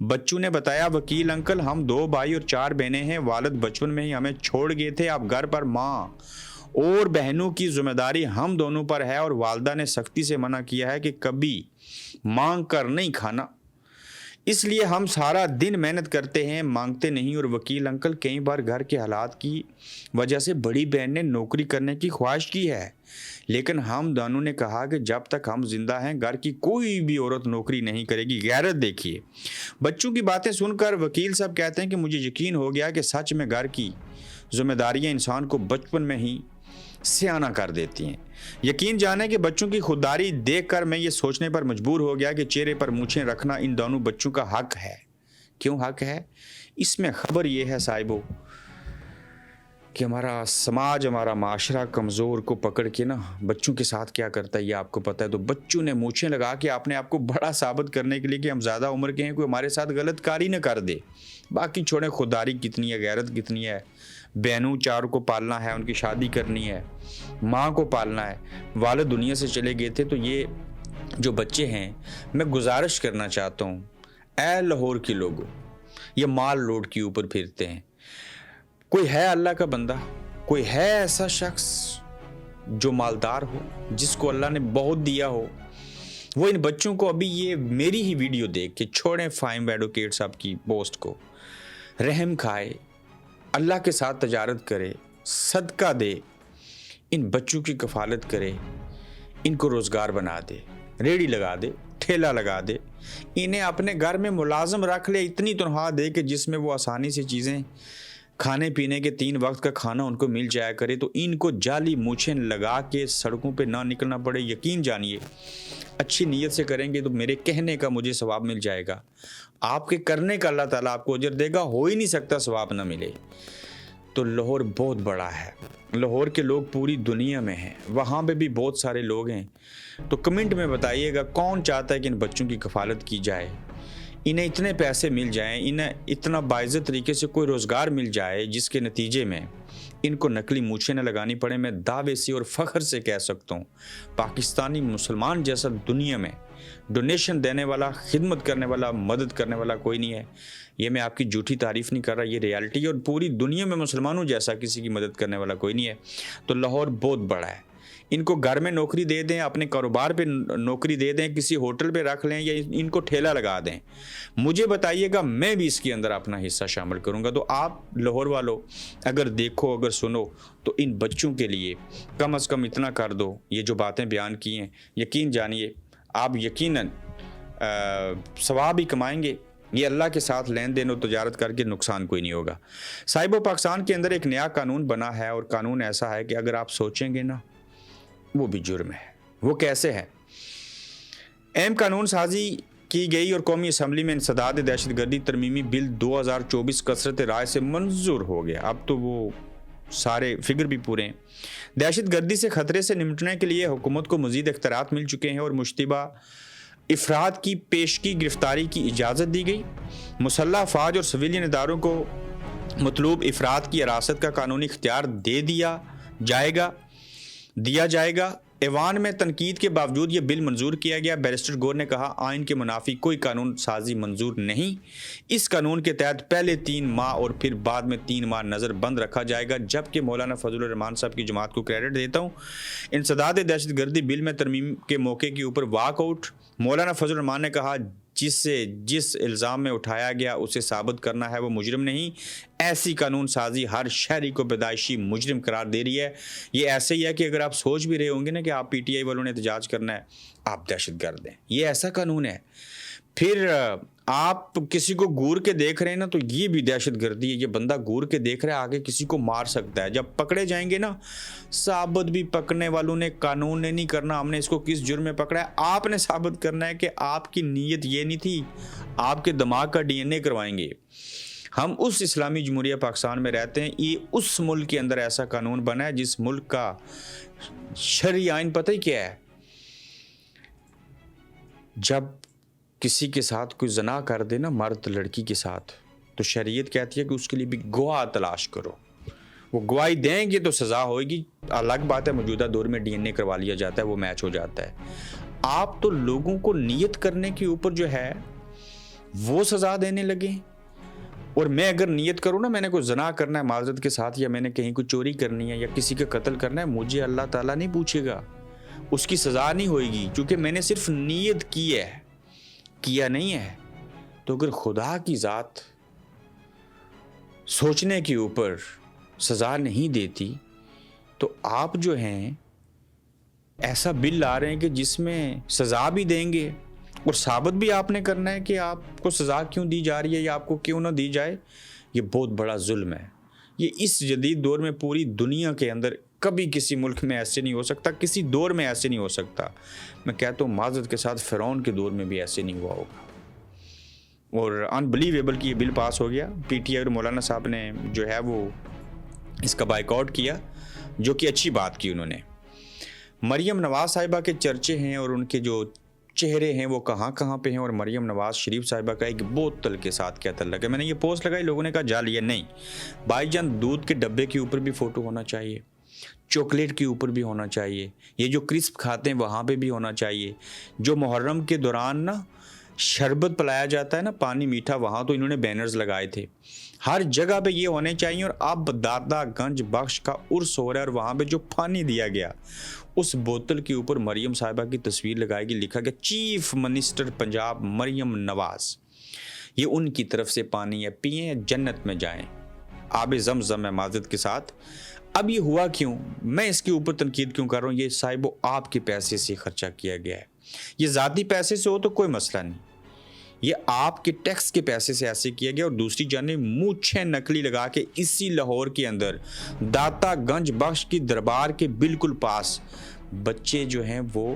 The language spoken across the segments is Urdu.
بچوں نے بتایا وکیل انکل ہم 2 بھائی اور 4 بہنیں ہیں، والد بچپن میں ہی ہمیں چھوڑ گئے تھے، اب گھر پر ماں اور بہنوں کی ذمہ داری ہم دونوں پر ہے، اور والدہ نے سختی سے منع کیا ہے کہ کبھی مانگ کر نہیں کھانا، اس لیے ہم سارا دن محنت کرتے ہیں، مانگتے نہیں۔ اور وکیل انکل کئی بار گھر کے حالات کی وجہ سے بڑی بہن نے نوکری کرنے کی خواہش کی ہے، لیکن ہم دونوں نے کہا کہ جب تک ہم زندہ ہیں گھر کی کوئی بھی عورت نوکری نہیں کرے گی۔ غیرت دیکھیے۔ بچوں کی باتیں سن کر وکیل صاحب کہتے ہیں کہ مجھے یقین ہو گیا کہ سچ میں گھر کی ذمہ داریاں انسان کو بچپن میں ہی سیانہ کر دیتی ہیں۔ یقین جانیں کہ بچوں کی خودداری دیکھ کر میں یہ سوچنے پر مجبور ہو گیا کہ چہرے پر مونچھیں رکھنا ان دونوں بچوں کا حق ہے۔ کیوں حق ہے؟ اس میں خبر یہ ہے صاحبو کہ ہمارا سماج، ہمارا معاشرہ کمزور کو پکڑ کے نا بچوں کے ساتھ کیا کرتا ہے یہ آپ کو پتہ ہے۔ تو بچوں نے مونچھیں لگا کے اپنے آپ کو بڑا ثابت کرنے کے لیے کہ ہم زیادہ عمر کے ہیں، کوئی ہمارے ساتھ غلط کاری نہ کر دے۔ باقی چھوڑیں خودداری کتنی ہے، غیرت کتنی ہے، بہنوں 4 کو پالنا ہے، ان کی شادی کرنی ہے، ماں کو پالنا ہے، والد دنیا سے چلے گئے تھے۔ تو یہ جو بچے ہیں میں گزارش کرنا چاہتا ہوں، اے لاہور کے لوگوں، یہ مال روڈ کے اوپر پھرتے ہیں، کوئی ہے اللہ کا بندہ، کوئی ہے ایسا شخص جو مالدار ہو، جس کو اللہ نے بہت دیا ہو، وہ ان بچوں کو ابھی یہ میری ہی ویڈیو دیکھ کے چھوڑیں فائم ایڈوکیٹ صاحب کی پوسٹ کو، رحم کھائے، اللہ کے ساتھ تجارت کرے، صدقہ دے، ان بچوں کی کفالت کرے، ان کو روزگار بنا دے، ریڑھی لگا دے، ٹھیلا لگا دے، انہیں اپنے گھر میں ملازم رکھ لے، اتنی تنخواہ دے کہ جس میں وہ آسانی سے چیزیں کھانے پینے کے 3 وقت کا کھانا ان کو مل جایا کرے۔ تو ان کو جعلی مونچھیں لگا کے سڑکوں پہ نہ نکلنا پڑے۔ یقین جانیے اچھی نیت سے کریں گے تو میرے کہنے کا مجھے ثواب مل جائے گا، آپ کے کرنے کا اللہ تعالیٰ آپ کو اجر دے گا، ہو ہی نہیں سکتا ثواب نہ ملے۔ تو لاہور بہت بڑا ہے، لاہور کے لوگ پوری دنیا میں ہیں، وہاں پہ بھی بہت سارے لوگ ہیں۔ تو کمنٹ میں بتائیے گا کون چاہتا ہے کہ ان بچوں کی کفالت کی جائے، انہیں اتنے پیسے مل جائیں، انہیں اتنا باعزت طریقے سے کوئی روزگار مل جائے جس کے نتیجے میں ان کو نقلی مونچھیں نہ لگانی پڑے۔ میں دعوے سے اور فخر سے کہہ سکتا ہوں پاکستانی مسلمان جیسا دنیا میں ڈونیشن دینے والا، خدمت کرنے والا، مدد کرنے والا کوئی نہیں ہے۔ یہ میں آپ کی جھوٹی تعریف نہیں کر رہا، یہ ریالٹی ہے، اور پوری دنیا میں مسلمانوں جیسا کسی کی مدد کرنے والا کوئی نہیں ہے۔ تو لاہور بہت بڑا ہے، ان کو گھر میں نوکری دے دیں، اپنے کاروبار پہ نوکری دے دیں، کسی ہوٹل پہ رکھ لیں، یا ان کو ٹھیلا لگا دیں، مجھے بتائیے گا، میں بھی اس کے اندر اپنا حصہ شامل کروں گا۔ تو آپ لاہور والوں اگر دیکھو، اگر سنو، تو ان بچوں کے لیے کم از کم اتنا کر دو، یہ جو باتیں بیان کی ہیں، یقین جانیے آپ یقیناً ثواب ہی کمائیں گے۔ یہ اللہ کے ساتھ لین دین اور تجارت کر کے نقصان کوئی نہیں ہوگا۔ صاحبو، پاکستان کے اندر ایک نیا قانون بنا ہے، اور قانون ایسا ہے کہ اگر آپ سوچیں گے نا وہ بھی جرم ہے۔ وہ کیسے ہے؟ اہم قانون سازی کی گئی اور قومی اسمبلی میں انسداد دہشت گردی ترمیمی بل 2024 کثرت رائے سے منظور ہو گیا۔ اب تو وہ سارے فگر بھی پورے ہیں۔ دہشت گردی سے خطرے سے نمٹنے کے لیے حکومت کو مزید اختیارات مل چکے ہیں، اور مشتبہ افراد کی پیشگی گرفتاری کی اجازت دی گئی۔ مسلح افواج اور سویلین اداروں کو مطلوب افراد کی حراست کا قانونی اختیار دیا جائے گا۔ ایوان میں تنقید کے باوجود یہ بل منظور کیا گیا۔ بیرسٹر گور نے کہا آئین کے منافی کوئی قانون سازی منظور نہیں، اس قانون کے تحت پہلے 3 ماہ اور پھر بعد میں 3 ماہ نظر بند رکھا جائے گا۔ جبکہ مولانا فضل الرحمان صاحب کی جماعت کو کریڈٹ دیتا ہوں، انسداد دہشت گردی بل میں ترمیم کے موقع کے اوپر واک آؤٹ۔ مولانا فضل الرحمان نے کہا جس الزام میں اٹھایا گیا اسے ثابت کرنا ہے وہ مجرم نہیں، ایسی قانون سازی ہر شہری کو پیدائشی مجرم قرار دے رہی ہے۔ یہ ایسے ہی ہے کہ اگر آپ سوچ بھی رہے ہوں گے نا کہ آپ پی ٹی آئی والوں نے احتجاج کرنا ہے، آپ دہشت گرد ہیں، یہ ایسا قانون ہے۔ پھر آپ کسی کو گور کے دیکھ رہے ہیں نا تو یہ بھی دہشت گردی ہے، یہ بندہ گور کے دیکھ رہا ہے، آگے کسی کو مار سکتا ہے۔ جب پکڑے جائیں گے نا، ثابت بھی پکڑنے والوں نے، قانون نے نہیں کرنا ہم نے اس کو کس جرم میں پکڑا ہے، آپ نے ثابت کرنا ہے کہ آپ کی نیت یہ نہیں تھی، آپ کے دماغ کا ڈی این اے کروائیں گے۔ ہم اس اسلامی جمہوریہ پاکستان میں رہتے ہیں، یہ اس ملک کے اندر ایسا قانون بنا ہے جس ملک کا شرعی آئین پتہ ہی کیا ہے، جب کسی کے ساتھ کوئی زنا کر دے نا، مرد لڑکی کے ساتھ، تو شریعت کہتی ہے کہ اس کے لیے بھی گواہ تلاش کرو، وہ گواہی دیں گے تو سزا ہوئے گی۔ الگ بات ہے موجودہ دور میں ڈی این اے کروا لیا جاتا ہے، وہ میچ ہو جاتا ہے۔ آپ تو لوگوں کو نیت کرنے کے اوپر جو ہے وہ سزا دینے لگے. اور میں اگر نیت کروں نا، میں نے کوئی زنا کرنا ہے معذرت کے ساتھ، یا میں نے کہیں کوئی چوری کرنی ہے یا کسی کا قتل کرنا ہے، مجھے اللہ تعالیٰ نہیں پوچھے گا، اس کی سزا نہیں ہوئے گی، کیونکہ میں نے صرف نیت کی ہے، کیا نہیں ہے. تو اگر خدا کی ذات سوچنے کے اوپر سزا نہیں دیتی تو آپ جو ہیں ایسا بل لا رہے ہیں کہ جس میں سزا بھی دیں گے اور ثابت بھی آپ نے کرنا ہے کہ آپ کو سزا کیوں دی جا رہی ہے یا آپ کو کیوں نہ دی جائے. یہ بہت بڑا ظلم ہے. یہ اس جدید دور میں پوری دنیا کے اندر کبھی کسی ملک میں ایسے نہیں ہو سکتا، کسی دور میں ایسے نہیں ہو سکتا. میں کہتا ہوں معذرت کے ساتھ فرعون کے دور میں بھی ایسے نہیں ہوا ہوگا. اور انبلیویبل کہ یہ بل پاس ہو گیا. پی ٹی آئی اور مولانا صاحب نے جو ہے وہ اس کا بائیکاٹ کیا، جو کہ اچھی بات کی انہوں نے. مریم نواز صاحبہ کے چرچے ہیں اور ان کے جو چہرے ہیں وہ کہاں کہاں پہ ہیں، اور مریم نواز شریف صاحبہ کا ایک بوتل کے ساتھ کیا تعلق ہے. میں نے یہ پوسٹ لگائی، لوگوں نے کہا جا لیا. نہیں بھائی جان، دودھ کے ڈبے کے اوپر بھی فوٹو ہونا چاہیے، چاکلیٹ کے اوپر بھی ہونا چاہیے، یہ جو کرسپ کھاتے ہیں وہاں پہ بھی ہونا چاہیے. جو محرم کے دوران نا شربت پلایا جاتا ہے نا، پانی میٹھا، وہاں تو انہوں نے بینرز لگائے تھے. ہر جگہ پہ یہ ہونے چاہیے. اور اب داتا گنج بخش کا عرس ہو رہا ہے اور وہاں پہ جو پانی دیا گیا اس بوتل کے اوپر مریم صاحبہ کی تصویر لگائی گئی، لکھا گیا چیف منسٹر پنجاب مریم نواز. یہ ان کی طرف سے پانی ہے، پئیں جنت میں جائیں. آب زمزم ہے معذرت کے ساتھ. اب یہ ہوا کیوں؟ میں اس کے اوپر تنقید کیوں کر رہا ہوں؟ یہ صاحب آپ کے پیسے سے خرچہ کیا گیا ہے. یہ ذاتی پیسے سے ہو تو کوئی مسئلہ نہیں، یہ آپ کے ٹیکس کے پیسے سے ایسے کیا گیا. اور دوسری جانب مونچھیں نکلی لگا کے اسی لاہور کے اندر داتا گنج بخش کی دربار کے بالکل پاس بچے جو ہیں وہ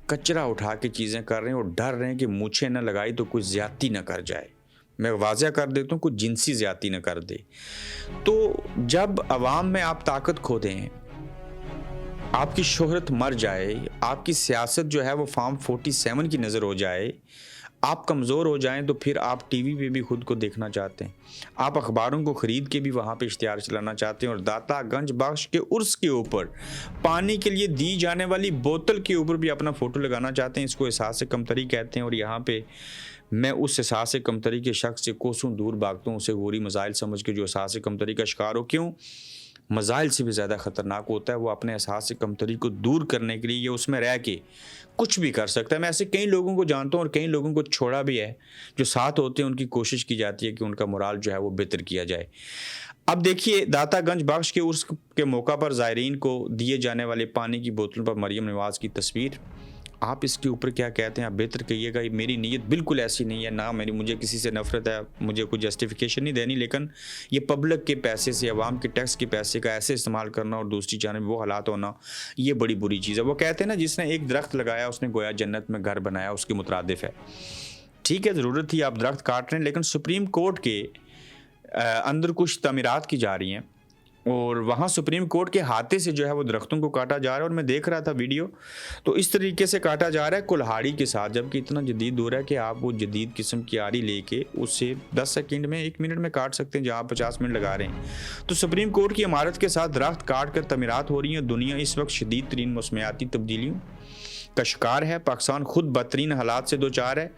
کچرا اٹھا کے چیزیں کر رہے ہیں اور ڈر رہے ہیں کہ مونچھیں نہ لگائی تو کوئی زیادتی نہ کر جائے. میں واضح کر دیتا ہوں، کوئی جنسی زیادتی نہ کر دے. تو جب عوام میں آپ طاقت کھو دیں، آپ کی شہرت مر جائے، آپ کی سیاست جو ہے وہ فارم 47 کی نظر ہو جائے، آپ کمزور ہو جائیں، تو پھر آپ ٹی وی پہ بھی خود کو دیکھنا چاہتے ہیں، آپ اخباروں کو خرید کے بھی وہاں پہ اشتہار چلانا چاہتے ہیں، اور داتا گنج بخش کے عرس کے اوپر پانی کے لیے دی جانے والی بوتل کے اوپر بھی اپنا فوٹو لگانا چاہتے ہیں. اس کو احساس کمتری کہتے ہیں. اور یہاں پہ میں اس احساس کمتری کے شخص سے کوسوں دور بھاگتا ہوں، اسے غوری مزائل سمجھ کے جو احساس کمتری کا شکار ہو. کیوں؟ مزائل سے بھی زیادہ خطرناک ہوتا ہے وہ اپنے احساس کمتری کو دور کرنے کے لیے یہ اس میں رہ کے کچھ بھی کر سکتا ہے. میں ایسے کئی لوگوں کو جانتا ہوں اور کئی لوگوں کو چھوڑا بھی ہے، جو ساتھ ہوتے ہیں ان کی کوشش کی جاتی ہے کہ ان کا مورال جو ہے وہ بہتر کیا جائے. اب دیکھیے داتا گنج بخش کے عرس کے موقع پر زائرین کو دیے جانے والے پانی کی بوتلوں پر مریم نواز کی تصویر. آپ اس کے اوپر کیا کہتے ہیں؟ آپ بہتر کہیے گا. میری نیت بالکل ایسی نہیں ہے، نہ مجھے کسی سے نفرت ہے، مجھے کوئی جسٹیفیکیشن نہیں دینی، لیکن یہ پبلک کے پیسے سے، عوام کے ٹیکس کے پیسے کا ایسے استعمال کرنا اور دوسری جانب وہ حالات ہونا، یہ بڑی بری چیز ہے. وہ کہتے ہیں نا جس نے ایک درخت لگایا اس نے گویا جنت میں گھر بنایا، اس کے مترادف ہے. ٹھیک ہے، ضرورت تھی، آپ درخت کاٹ رہے ہیں، لیکن سپریم کورٹ کے اندر کچھ تعمیرات کی جا رہی ہیں اور وہاں سپریم کورٹ کے ہاتھے سے جو ہے وہ درختوں کو کاٹا جا رہا ہے. اور میں دیکھ رہا تھا ویڈیو، تو اس طریقے سے کاٹا جا رہا ہے کلہاڑی کے ساتھ، جبکہ اتنا جدید دور ہے کہ آپ وہ جدید قسم کی آری لے کے اسے 10 سیکنڈ میں 1 منٹ میں کاٹ سکتے ہیں جہاں 50 منٹ لگا رہے ہیں. تو سپریم کورٹ کی عمارت کے ساتھ درخت کاٹ کر تعمیرات ہو رہی ہیں. دنیا اس وقت شدید ترین موسمیاتی تبدیلیوں کا شکار ہے. پاکستان خود بدترین حالات سے دوچار ہے.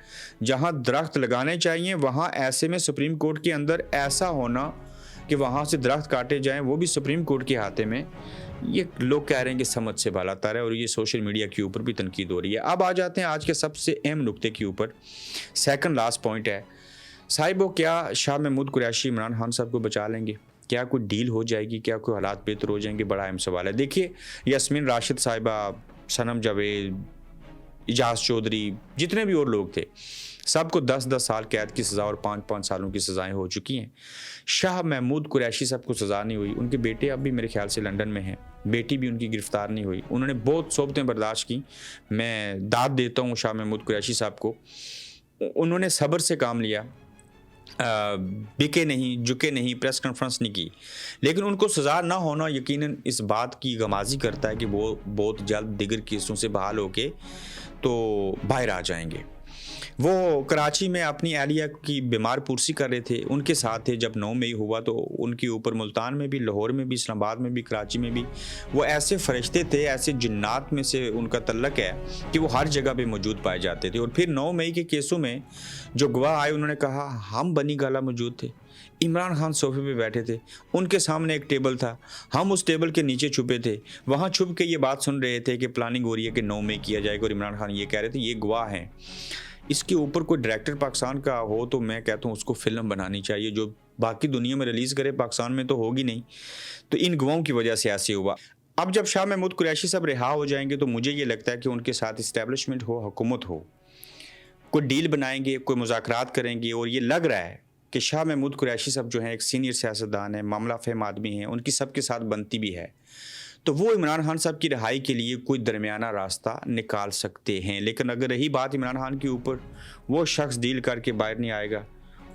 جہاں درخت لگانے چاہیے وہاں ایسے میں سپریم کورٹ کے اندر ایسا ہونا کہ وہاں سے درخت کاٹے جائیں، وہ بھی سپریم کورٹ کے ہاتھے میں. یہ لوگ کہہ رہے ہیں کہ سمجھ سے بالا تر ہے، اور یہ سوشل میڈیا کے اوپر بھی تنقید ہو رہی ہے. اب آ جاتے ہیں آج کے سب سے اہم نقطے کے اوپر. سیکنڈ لاسٹ پوائنٹ ہے صاحب، کیا شاہ محمود قریشی عمران خان صاحب کو بچا لیں گے؟ کیا کوئی ڈیل ہو جائے گی؟ کیا کوئی حالات بہتر ہو جائیں گے؟ بڑا اہم سوال ہے. دیکھیے یاسمین راشد صاحبہ، صنم جاوید، اجاز چودھری، جتنے بھی اور لوگ تھے، سب کو 10 سال قید کی سزا اور 5 سالوں کی سزائیں ہو چکی ہیں. شاہ محمود قریشی صاحب کو سزا نہیں ہوئی. ان کے بیٹے اب بھی میرے خیال سے لندن میں ہیں، بیٹی بھی ان کی گرفتار نہیں ہوئی. انہوں نے بہت صحبتیں برداشت کی. میں داد دیتا ہوں شاہ محمود قریشی صاحب کو. انہوں نے صبر سے کام لیا، بکے نہیں، جھکے نہیں، پریس کانفرنس نہیں کی. لیکن ان کو سزا نہ ہونا یقیناً اس بات کی غمازی کرتا ہے کہ وہ بہت جلد دیگر کیسوں سے بحال ہو کے تو باہر آ جائیں گے. وہ کراچی میں اپنی اہلیہ کی بیمار پرسی کر رہے تھے، ان کے ساتھ تھے جب 9 مئی ہوا تو ان کے اوپر ملتان میں بھی، لاہور میں بھی، اسلام آباد میں بھی، کراچی میں بھی وہ ایسے فرشتے تھے، ایسے جنات میں سے ان کا تعلق ہے کہ وہ ہر جگہ پہ موجود پائے جاتے تھے۔ اور پھر 9 مئی کے کیسوں میں جو گواہ آئے انہوں نے کہا ہم بنی گالہ موجود تھے، عمران خان صوفے پہ بیٹھے تھے، ان کے سامنے ایک ٹیبل تھا، ہم اس ٹیبل کے نیچے چھپے تھے، وہاں چھپ کے یہ بات سن رہے تھے کہ پلاننگ ہو رہی ہے کہ 9 مئی کیا جائے گا، اور عمران خان یہ کہہ رہے تھے، یہ گواہ ہیں۔ اس کے اوپر کوئی ڈائریکٹر پاکستان کا ہو تو میں کہتا ہوں اس کو فلم بنانی چاہیے، جو باقی دنیا میں ریلیز کرے، پاکستان میں تو ہوگی نہیں۔ تو ان گواہوں کی وجہ سے ایسے ہوا۔ اب جب شاہ محمود قریشی صاحب رہا ہو جائیں گے تو مجھے یہ لگتا ہے کہ ان کے ساتھ اسٹیبلشمنٹ ہو، حکومت ہو، کوئی ڈیل بنائیں گے، کوئی مذاکرات کریں گے، اور یہ لگ رہا ہے کہ شاہ محمود قریشی صاحب جو ہیں ایک سینئر سیاستدان ہیں، معاملہ فہم آدمی ہیں، ان کی سب کے ساتھ بنتی بھی ہے، تو وہ عمران خان صاحب کی رہائی کے لیے کوئی درمیانہ راستہ نکال سکتے ہیں۔ لیکن اگر رہی بات عمران خان کے اوپر، وہ شخص ڈیل کر کے باہر نہیں آئے گا،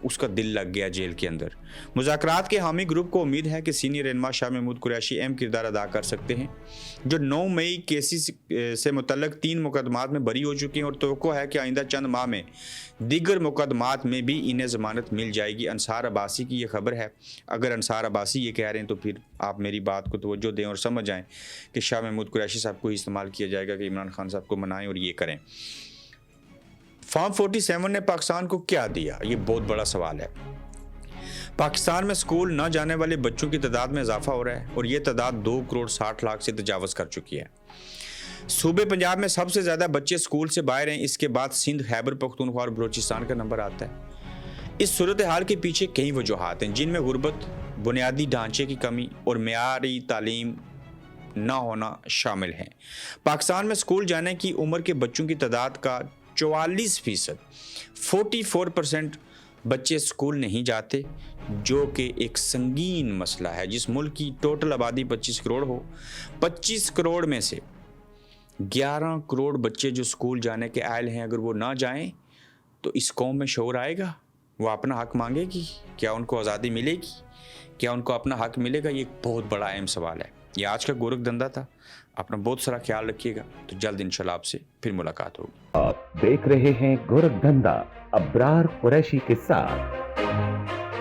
اس کا دل لگ گیا جیل کے اندر۔ مذاکرات کے حامی گروپ کو امید ہے کہ سینئر رہنما شاہ محمود قریشی اہم کردار ادا کر سکتے ہیں، جو 9 مئی کیسز سے متعلق 3 مقدمات میں بری ہو چکے ہیں، اور توقع ہے کہ آئندہ چند ماہ میں دیگر مقدمات میں بھی انہیں ضمانت مل جائے گی۔ انصار عباسی کی یہ خبر ہے، اگر انصار عباسی یہ کہہ رہے ہیں تو پھر آپ میری بات کو توجہ دیں اور سمجھ جائیں کہ شاہ محمود قریشی صاحب کو ہی استعمال کیا جائے گا کہ عمران خان صاحب کو منائیں اور یہ کریں۔ فارم 47 نے پاکستان کو کیا دیا؟ یہ بہت بڑا سوال ہے۔ پاکستان میں سکول نہ جانے والے بچوں کی تعداد میں اضافہ ہو رہا ہے، اور یہ تعداد 2 کروڑ 60 لاکھ سے تجاوز کر چکی ہے۔ صوبے پنجاب میں سب سے زیادہ بچے سکول سے باہر ہیں، اس کے بعد سندھ، خیبر پختونخوا اور بلوچستان کا نمبر آتا ہے۔ اس صورتحال کے پیچھے کئی وجوہات ہیں، جن میں غربت، بنیادی ڈھانچے کی کمی اور معیاری تعلیم نہ ہونا شامل ہیں۔ پاکستان میں سکول جانے کی عمر کے بچوں کی تعداد کا 44%، 44% بچے سکول نہیں جاتے، جو کہ ایک سنگین مسئلہ ہے۔ جس ملک کی ٹوٹل آبادی 25 کروڑ ہو، 25 کروڑ میں سے 11 کروڑ بچے جو سکول جانے کے اہل ہیں، اگر وہ نہ جائیں تو اس قوم میں شعور آئے گا؟ وہ اپنا حق مانگے گی؟ کیا ان کو آزادی ملے گی؟ کیا ان کو اپنا حق ملے گا؟ یہ ایک بہت بڑا اہم سوال ہے۔ یہ آج کا گورکھ دھندا تھا۔ اپنا بہت سارا خیال رکھیے گا، تو جلد انشاءاللہ آپ سے پھر ملاقات ہوگی۔ آپ دیکھ رہے ہیں گورکھ دھندا ابرار قریشی کے ساتھ۔